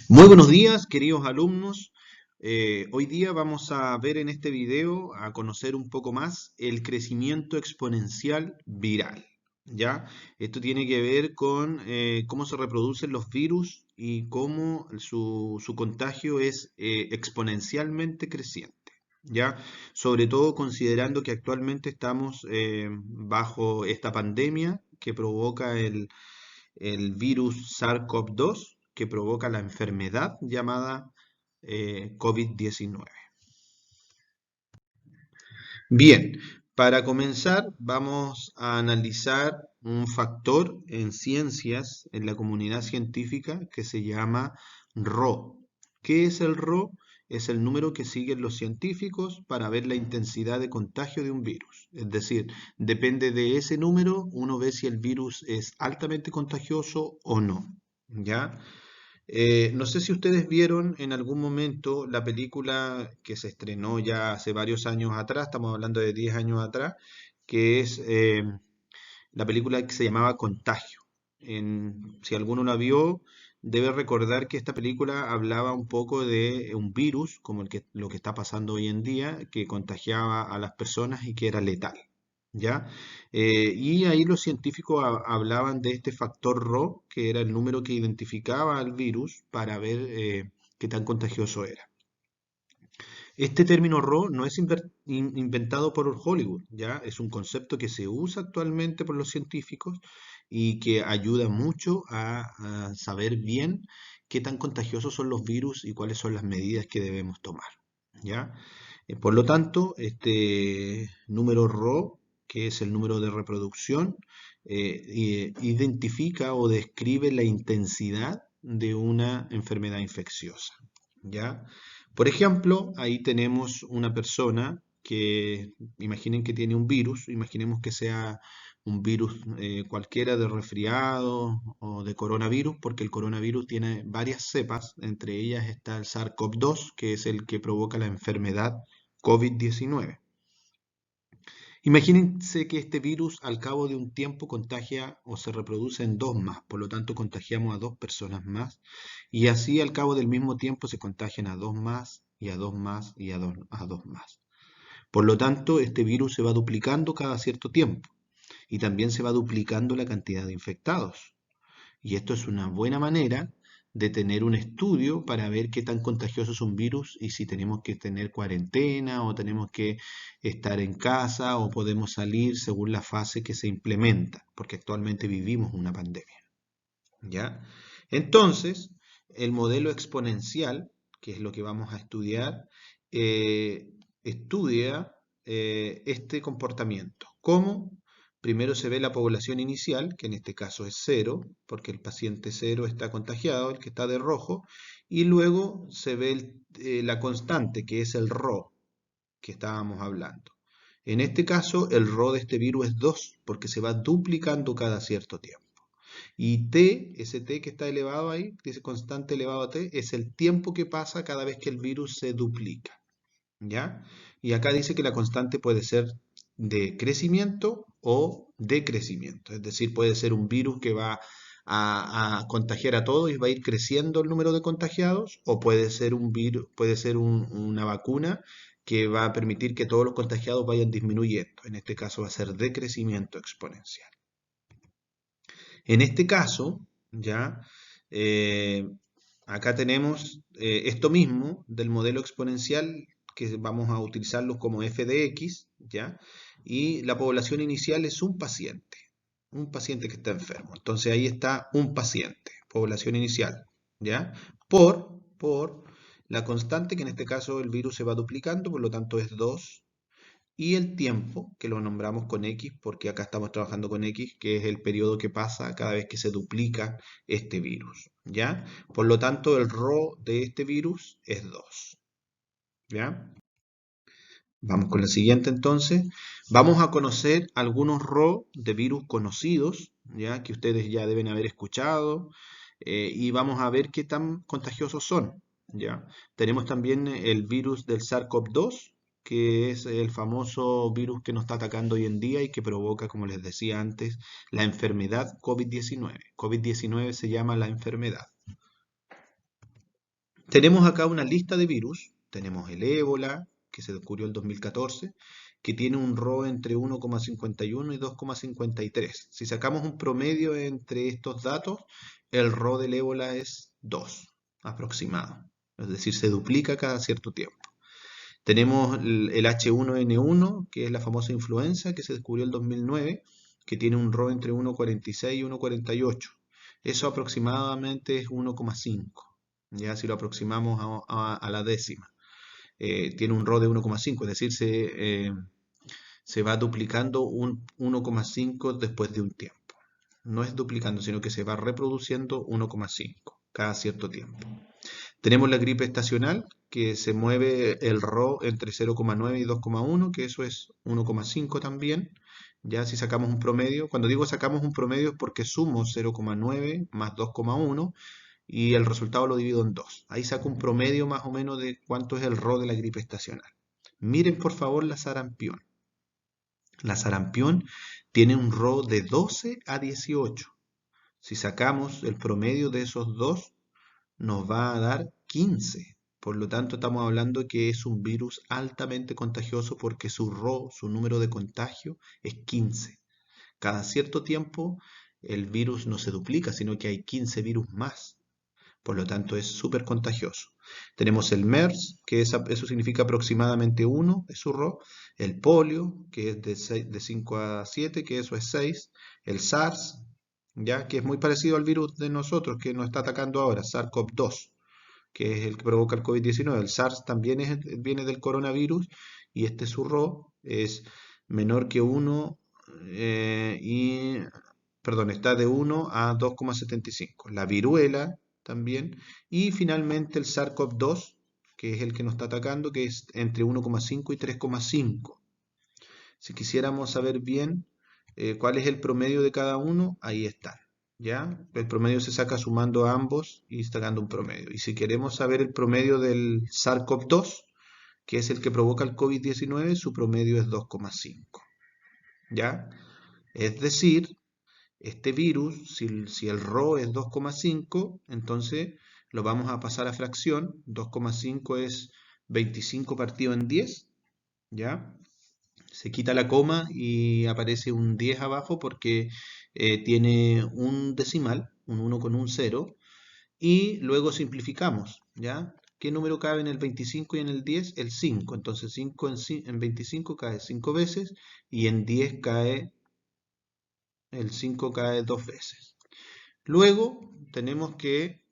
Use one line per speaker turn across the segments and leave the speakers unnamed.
Muy buenos días, queridos alumnos. Hoy día vamos a ver en este video, a conocer un poco más el crecimiento exponencial viral. ¿Ya? Esto tiene que ver con cómo se reproducen los virus y cómo su contagio es exponencialmente creciente. ¿Ya? Sobre todo considerando que actualmente estamos bajo esta pandemia que provoca el virus SARS-CoV-2 que provoca la enfermedad llamada COVID-19. Bien, para comenzar vamos a analizar un factor en ciencias, en la comunidad científica, que se llama Rho. ¿Qué es el Rho? Es el número que siguen los científicos para ver la intensidad de contagio de un virus. Es decir, depende de ese número, uno ve si el virus es altamente contagioso o no. ¿Ya? No sé si ustedes vieron en algún momento la película que se estrenó ya hace varios años atrás, estamos hablando de 10 años atrás, que es la película que se llamaba Contagio. Si alguno la vio, debe recordar que esta película hablaba un poco de un virus, como lo que está pasando hoy en día, que contagiaba a las personas y que era letal. ¿Ya? Y ahí los científicos hablaban de este factor Rho, que era el número que identificaba al virus para ver qué tan contagioso era. Este término Rho no es inventado por Hollywood, ¿ya? Es un concepto que se usa actualmente por los científicos y que ayuda mucho a saber bien qué tan contagiosos son los virus y cuáles son las medidas que debemos tomar, ¿ya? Por lo tanto, este número Rho, que es el número de reproducción, identifica o describe la intensidad de una enfermedad infecciosa, ¿ya? Por ejemplo, ahí tenemos una persona que, imaginen que tiene un virus, imaginemos que sea un virus cualquiera de resfriado o de coronavirus, porque el coronavirus tiene varias cepas, entre ellas está el SARS-CoV-2, que es el que provoca la enfermedad COVID-19. Imagínense que este virus al cabo de un tiempo contagia o se reproduce en dos más, por lo tanto contagiamos a dos personas más y así al cabo del mismo tiempo se contagian a dos más y a dos más y a dos más. Por lo tanto, este virus se va duplicando cada cierto tiempo y también se va duplicando la cantidad de infectados. Y esto es una buena manera de tener un estudio para ver qué tan contagioso es un virus y si tenemos que tener cuarentena o tenemos que estar en casa o podemos salir según la fase que se implementa, porque actualmente vivimos una pandemia. ¿Ya? Entonces, el modelo exponencial, que es lo que vamos a estudiar, estudia este comportamiento. ¿Cómo? Primero se ve la población inicial, que en este caso es cero, porque el paciente cero está contagiado, el que está de rojo, y luego se ve la constante, que es el Rho, que estábamos hablando. En este caso, el Rho de este virus es 2, porque se va duplicando cada cierto tiempo. Y T, ese T que está elevado ahí, dice constante elevado a T, es el tiempo que pasa cada vez que el virus se duplica. ¿Ya? Y acá dice que la constante puede ser de crecimiento o decrecimiento. Es decir, puede ser un virus que va a contagiar a todos y va a ir creciendo el número de contagiados, o puede ser un virus, puede ser una vacuna que va a permitir que todos los contagiados vayan disminuyendo. En este caso va a ser decrecimiento exponencial. En este caso, ya, eh, acá tenemos esto mismo del modelo exponencial que vamos a utilizarlo como f de x, ya, y la población inicial es un paciente que está enfermo. Entonces ahí está un paciente, población inicial, ya, por la constante que en este caso el virus se va duplicando, por lo tanto es 2 y el tiempo, que lo nombramos con X, porque acá estamos trabajando con X, que es el periodo que pasa cada vez que se duplica este virus, ¿ya? Por lo tanto, el Rho de este virus es 2, ¿ya? Vamos con la siguiente entonces. Vamos a conocer algunos Rho de virus conocidos, ¿ya? Que ustedes ya deben haber escuchado, y vamos a ver qué tan contagiosos son, ¿ya? Tenemos también el virus del SARS-CoV-2, que es el famoso virus que nos está atacando hoy en día y que provoca, como les decía antes, la enfermedad COVID-19. COVID-19 se llama la enfermedad. Tenemos acá una lista de virus. Tenemos el ébola, que se descubrió en 2014, que tiene un RO entre 1,51 y 2,53. Si sacamos un promedio entre estos datos, el RO del ébola es 2 aproximado. Es decir, se duplica cada cierto tiempo. Tenemos el H1N1, que es la famosa influenza, que se descubrió en 2009, que tiene un RO entre 1,46 y 1,48. Eso aproximadamente es 1,5, ya si lo aproximamos a la décima. Tiene un RO de 1,5, es decir, se va duplicando un 1,5 después de un tiempo. No es duplicando, sino que se va reproduciendo 1,5 cada cierto tiempo. Tenemos la gripe estacional, que se mueve el RO entre 0,9 y 2,1, que eso es 1,5 también. Ya si sacamos un promedio, cuando digo sacamos un promedio es porque sumo 0,9 más 2,1 y el resultado lo divido en 2. Ahí saco un promedio más o menos de cuánto es el RO de la gripe estacional. Miren por favor la sarampión. La sarampión tiene un RO de 12 a 18. Si sacamos el promedio de esos dos, nos va a dar 15. Por lo tanto, estamos hablando que es un virus altamente contagioso porque su RO, su número de contagio, es 15. Cada cierto tiempo el virus no se duplica, sino que hay 15 virus más. Por lo tanto, es súper contagioso. Tenemos el MERS, que eso significa aproximadamente 1, es su RO. El polio, que es de 5 a 7, que eso es 6. El SARS, ya que es muy parecido al virus de nosotros que nos está atacando ahora, SARS-CoV-2, que es el que provoca el COVID-19. El SARS también viene del coronavirus y este su RO es menor que 1 perdón, está de 1 a 2,75. La viruela también. Y finalmente el SARS-CoV-2, que es el que nos está atacando, que es entre 1,5 y 3,5. Si quisiéramos saber bien cuál es el promedio de cada uno, ahí están. ¿Ya? El promedio se saca sumando a ambos y sacando un promedio. Y si queremos saber el promedio del SARS-CoV-2, que es el que provoca el COVID-19, su promedio es 2,5. ¿Ya? Es decir, este virus, si el RO es 2,5, entonces lo vamos a pasar a fracción. 2,5 es 25 partido en 10, ¿ya? Se quita la coma y aparece un 10 abajo porque tiene un decimal, un 1 con un 0, y luego simplificamos, ¿ya? ¿Qué número cabe en el 25 y en el 10? El 5. Entonces 5 en 25 cae 5 veces y en 10 cae, el 5 cae 2 veces. Luego tenemos que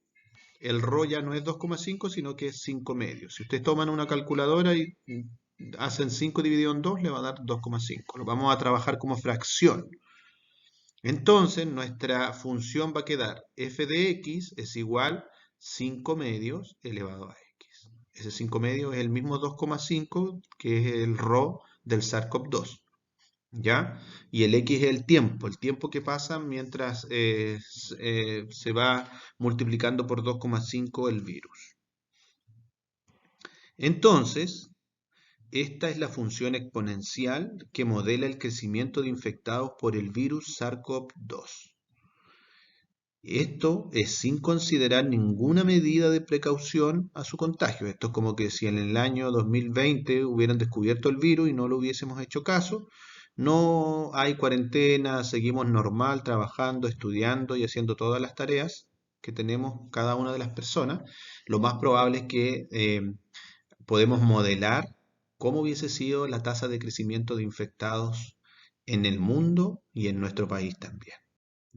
el RO ya no es 2,5, sino que es 5 medios. Si ustedes toman una calculadora y hacen 5 dividido en 2, le va a dar 2,5. Lo vamos a trabajar como fracción. Entonces, nuestra función va a quedar f de x es igual 5 medios elevado a x. Ese 5 medios es el mismo 2,5 que es el RO del SARS-CoV-2. ¿Ya? Y el X es el tiempo que pasa mientras se va multiplicando por 2,5 el virus. Entonces, esta es la función exponencial que modela el crecimiento de infectados por el virus SARS-CoV-2. Esto es sin considerar ninguna medida de precaución a su contagio. Esto es como que si en el año 2020 hubieran descubierto el virus y no lo hubiésemos hecho caso, no hay cuarentena, seguimos normal, trabajando, estudiando y haciendo todas las tareas que tenemos cada una de las personas. Lo más probable es que podemos modelar cómo hubiese sido la tasa de crecimiento de infectados en el mundo y en nuestro país también.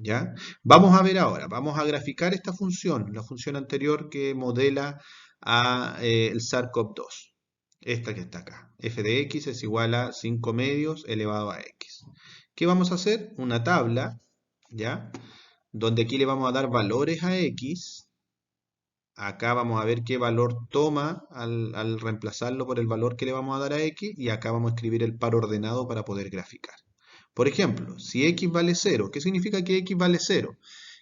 ¿Ya? Vamos a ver ahora, vamos a graficar esta función, la función anterior que modela el SARS-CoV-2, esta que está acá. F de x es igual a 5 medios elevado a x. ¿Qué vamos a hacer? Una tabla, ¿ya? Donde aquí le vamos a dar valores a x. Acá vamos a ver qué valor toma al reemplazarlo por el valor que le vamos a dar a x y acá vamos a escribir el par ordenado para poder graficar. Por ejemplo, si x vale 0, ¿qué significa que x vale 0?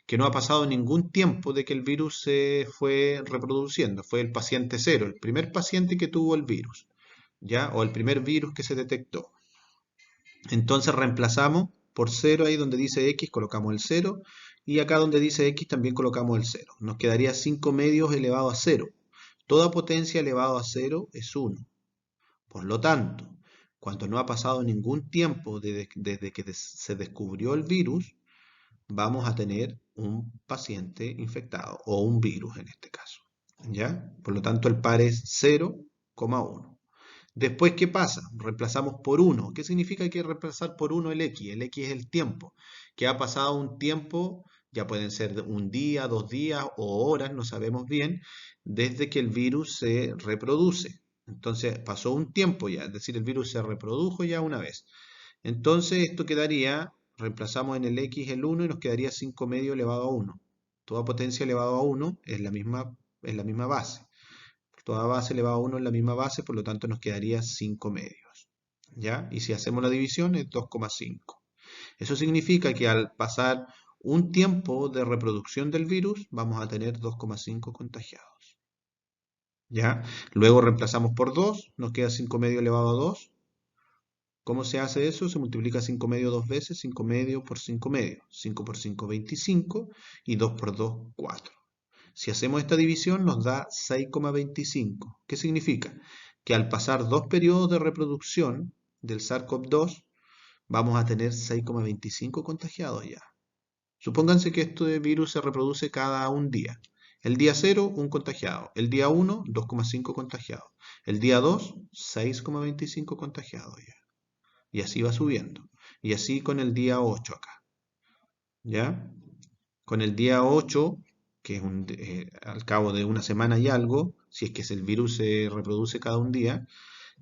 Que no ha pasado ningún tiempo de que el virus se fue reproduciendo. Fue el paciente 0, el primer paciente que tuvo el virus, ¿ya? O el primer virus que se detectó. Entonces reemplazamos por 0 ahí donde dice x, colocamos el 0. Y acá donde dice x también colocamos el 0. Nos quedaría 5 medios elevado a 0. Toda potencia elevado a 0 es 1. Por lo tanto, cuando no ha pasado ningún tiempo desde que se descubrió el virus, vamos a tener un paciente infectado o un virus en este caso. ¿Ya? Por lo tanto, el par es 0,1. Después, ¿qué pasa? Reemplazamos por 1. ¿Qué significa que hay que reemplazar por 1 el X? El X es el tiempo. Que ha pasado un tiempo, ya pueden ser un día, 2 días o horas, no sabemos bien, desde que el virus se reproduce. Entonces, pasó un tiempo ya, es decir, el virus se reprodujo ya una vez. Entonces, esto quedaría, reemplazamos en el X el 1 y nos quedaría 5 medio elevado a 1. Toda potencia elevado a 1 es la misma base. Toda base elevado a 1 es la misma base, por lo tanto nos quedaría 5 medios. ¿Ya? Y si hacemos la división es 2,5. Eso significa que al pasar un tiempo de reproducción del virus, vamos a tener 2,5 contagiados. ¿Ya? Luego reemplazamos por 2, nos queda 5 medio elevado a 2. ¿Cómo se hace eso? Se multiplica 5 medio dos veces, 5 medio por 5 medio. 5 por 5, 25 y 2 por 2, 4. Si hacemos esta división nos da 6,25. ¿Qué significa? Que al pasar 2 periodos de reproducción del SARS-CoV-2 vamos a tener 6,25 contagiados ya. Supónganse que este virus se reproduce cada un día. El día 0, un contagiado. El día 1, 2,5 contagiados. El día 2, 6,25 contagiados ya. Y así va subiendo. Y así con el día 8 acá. ¿Ya? Con el día 8, que es al cabo de una semana y algo, si es que el virus se reproduce cada un día,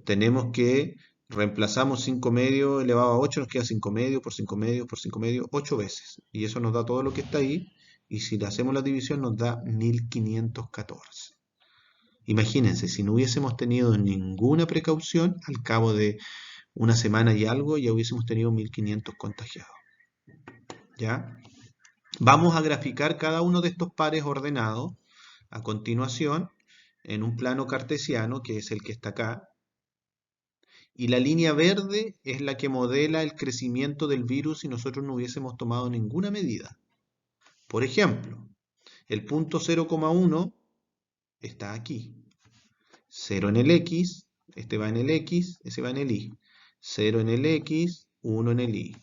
tenemos que reemplazamos 5 medios elevado a 8, nos queda 5 medios por 5 medios por 5 medios, 8 veces. Y eso nos da todo lo que está ahí. Y si le hacemos la división nos da 1514. Imagínense, si no hubiésemos tenido ninguna precaución, al cabo de una semana y algo, ya hubiésemos tenido 1500 contagiados. ¿Ya? Vamos a graficar cada uno de estos pares ordenados a continuación en un plano cartesiano, que es el que está acá. Y la línea verde es la que modela el crecimiento del virus si nosotros no hubiésemos tomado ninguna medida. Por ejemplo, el punto 0,1 está aquí. 0 en el X, este va en el X, ese va en el Y. 0 en el X, 1 en el Y.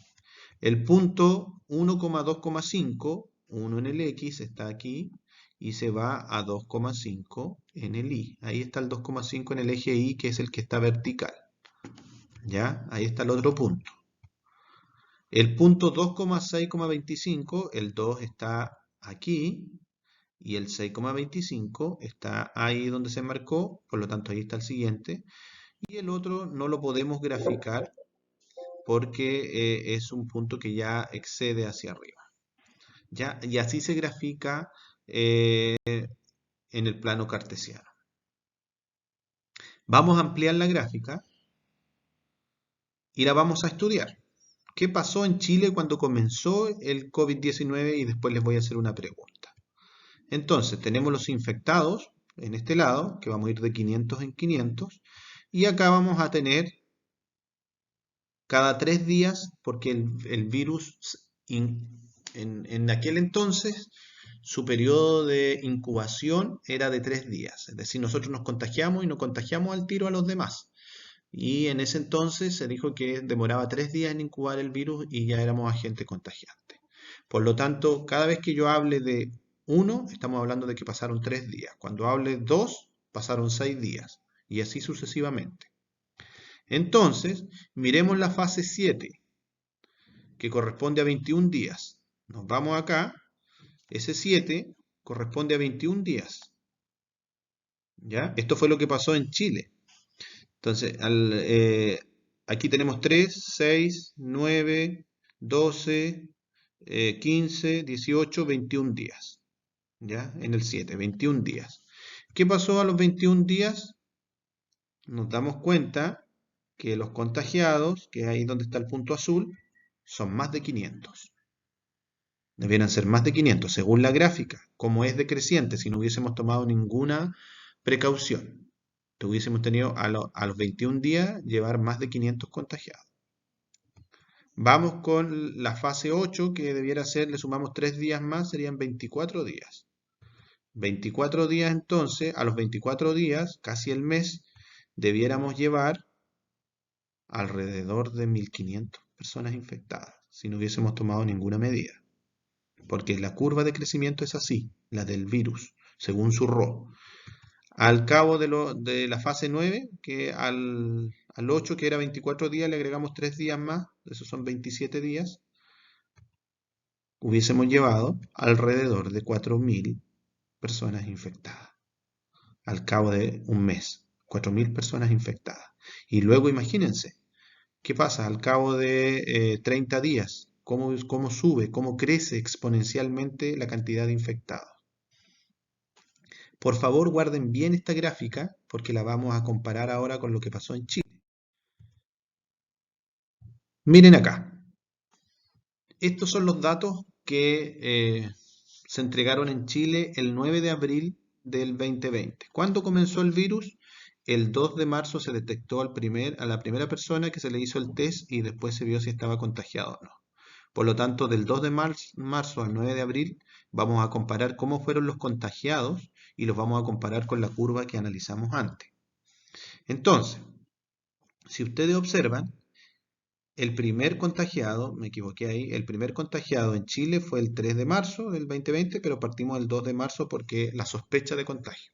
El punto 1,2,5, 1 en el X, está aquí y se va a 2,5 en el Y. Ahí está el 2,5 en el eje Y, que es el que está vertical. ¿Ya? Ahí está el otro punto. El punto 2,6,25, el 2 está aquí y el 6,25 está ahí donde se marcó, por lo tanto ahí está el siguiente. Y el otro no lo podemos graficar porque es un punto que ya excede hacia arriba. ¿Ya? Y así se grafica en el plano cartesiano. Vamos a ampliar la gráfica y la vamos a estudiar. ¿Qué pasó en Chile cuando comenzó el COVID-19? Y después les voy a hacer una pregunta. Entonces, tenemos los infectados en este lado, que vamos a ir de 500 en 500, y acá vamos a tener cada 3 días, porque el virus en aquel entonces su periodo de incubación era de 3 días. Es decir, nosotros nos contagiamos y nos contagiamos al tiro a los demás. Y en ese entonces se dijo que demoraba 3 días en incubar el virus y ya éramos agente contagiante. Por lo tanto, cada vez que yo hable de 1, estamos hablando de que pasaron 3 días. Cuando hable 2, pasaron 6 días. Y así sucesivamente. Entonces, miremos la fase 7, que corresponde a 21 días. Nos vamos acá. Ese 7 corresponde a 21 días. ¿Ya? Esto fue lo que pasó en Chile. Entonces, aquí tenemos 3, 6, 9, 12, 15, 18, 21 días. ¿Ya? En el 7, 21 días. ¿Qué pasó a los 21 días? Nos damos cuenta que los contagiados, que es ahí donde está el punto azul, son más de 500. Debieran ser más de 500, según la gráfica, como es decreciente, si no hubiésemos tomado ninguna precaución. Hubiésemos tenido a los 21 días llevar más de 500 contagiados. Vamos con la fase 8, que debiera ser, le sumamos 3 días más, serían 24 días. 24 días entonces, a los 24 días, casi el mes, debiéramos llevar alrededor de 1.500 personas infectadas, si no hubiésemos tomado ninguna medida. Porque la curva de crecimiento es así, la del virus, según su RO. Al cabo de la fase 9, que al 8, que era 24 días, le agregamos 3 días más, esos son 27 días, hubiésemos llevado alrededor de 4.000 personas infectadas. Al cabo de un mes, 4.000 personas infectadas. Y luego imagínense, ¿qué pasa al cabo de 30 días? ¿Cómo sube, cómo crece exponencialmente la cantidad de infectados? Por favor, guarden bien esta gráfica porque la vamos a comparar ahora con lo que pasó en Chile. Miren acá. Estos son los datos que se entregaron en Chile el 9 de abril del 2020. ¿Cuándo comenzó el virus? El 2 de marzo se detectó a la primera persona que se le hizo el test y después se vio si estaba contagiado o no. Por lo tanto, del 2 de marzo al 9 de abril vamos a comparar cómo fueron los contagiados y los vamos a comparar con la curva que analizamos antes. Entonces, si ustedes observan, el primer contagiado, me equivoqué ahí, el primer contagiado en Chile fue el 3 de marzo del 2020, pero partimos del 2 de marzo porque la sospecha de contagio.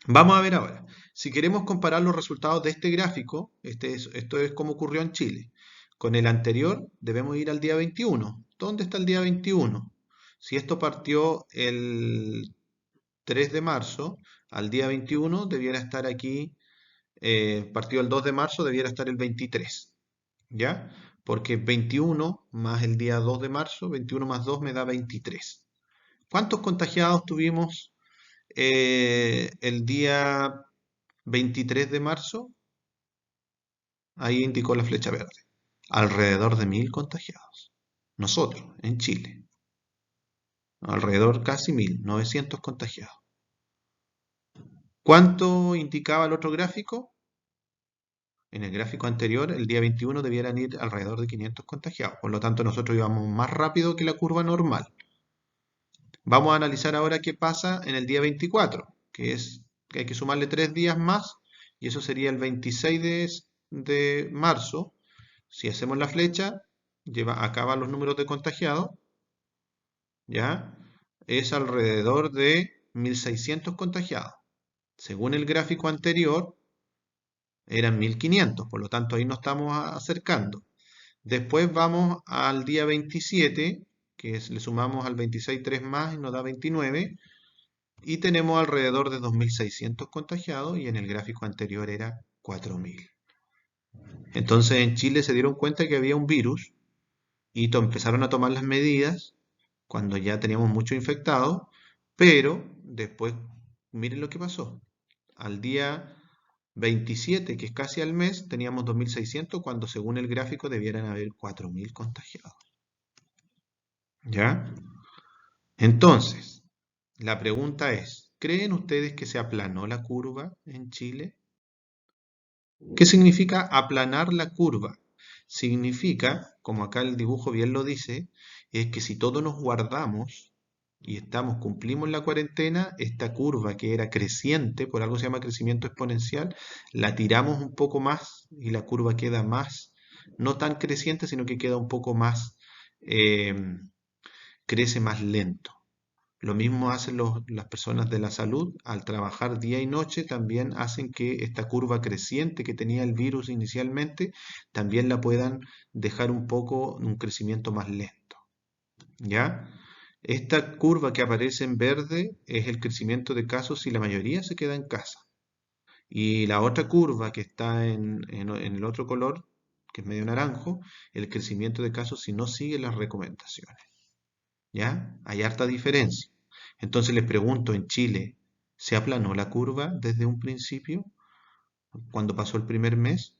Vamos a ver ahora, si queremos comparar los resultados de este gráfico, esto es como ocurrió en Chile, con el anterior debemos ir al día 21. ¿Dónde está el día 21? Si esto partió el 3 de marzo, al día 21 debiera estar aquí, partió el 2 de marzo, debiera estar el 23. ¿Ya? Porque 21 más el día 2 de marzo, 21 más 2 me da 23. ¿Cuántos contagiados tuvimos el día 23 de marzo? Ahí indicó la flecha verde. Alrededor de 1.000 contagiados. Nosotros, en Chile. Alrededor casi 1.900 contagiados. ¿Cuánto indicaba el otro gráfico? En el gráfico anterior, el día 21 debieran ir alrededor de 500 contagiados. Por lo tanto, nosotros íbamos más rápido que la curva normal. Vamos a analizar ahora qué pasa en el día 24, que hay que sumarle 3 días más, y eso sería el 26 de marzo. Si hacemos la flecha, acaba los números de contagiados, ¿ya? Es alrededor de 1.600 contagiados. Según el gráfico anterior, eran 1.500, por lo tanto ahí nos estamos acercando. Después vamos al día 27, le sumamos al 26 3 más y nos da 29, y tenemos alrededor de 2.600 contagiados y en el gráfico anterior era 4.000. Entonces en Chile se dieron cuenta que había un virus y empezaron a tomar las medidas cuando ya teníamos muchos infectados, pero después miren lo que pasó. Al día 27, que es casi al mes, teníamos 2.600 cuando según el gráfico debieran haber 4.000 contagiados. ¿Ya? Entonces, la pregunta es, ¿creen ustedes que se aplanó la curva en Chile? ¿Qué significa aplanar la curva? Significa, como acá el dibujo bien lo dice, es que si todos nos guardamos y cumplimos la cuarentena, esta curva que era creciente, por algo se llama crecimiento exponencial, la tiramos un poco más y la curva queda más, no tan creciente, sino que queda un poco más, eh, crece más lento. Lo mismo hacen las personas de la salud, al trabajar día y noche, también hacen que esta curva creciente que tenía el virus inicialmente, también la puedan dejar un crecimiento más lento. ¿Ya? Esta curva que aparece en verde es el crecimiento de casos si la mayoría se queda en casa. Y la otra curva que está en el otro color, que es medio naranjo, el crecimiento de casos si no sigue las recomendaciones. ¿Ya? Hay harta diferencia. Entonces les pregunto, en Chile, ¿se aplanó la curva desde un principio, cuando pasó el primer mes?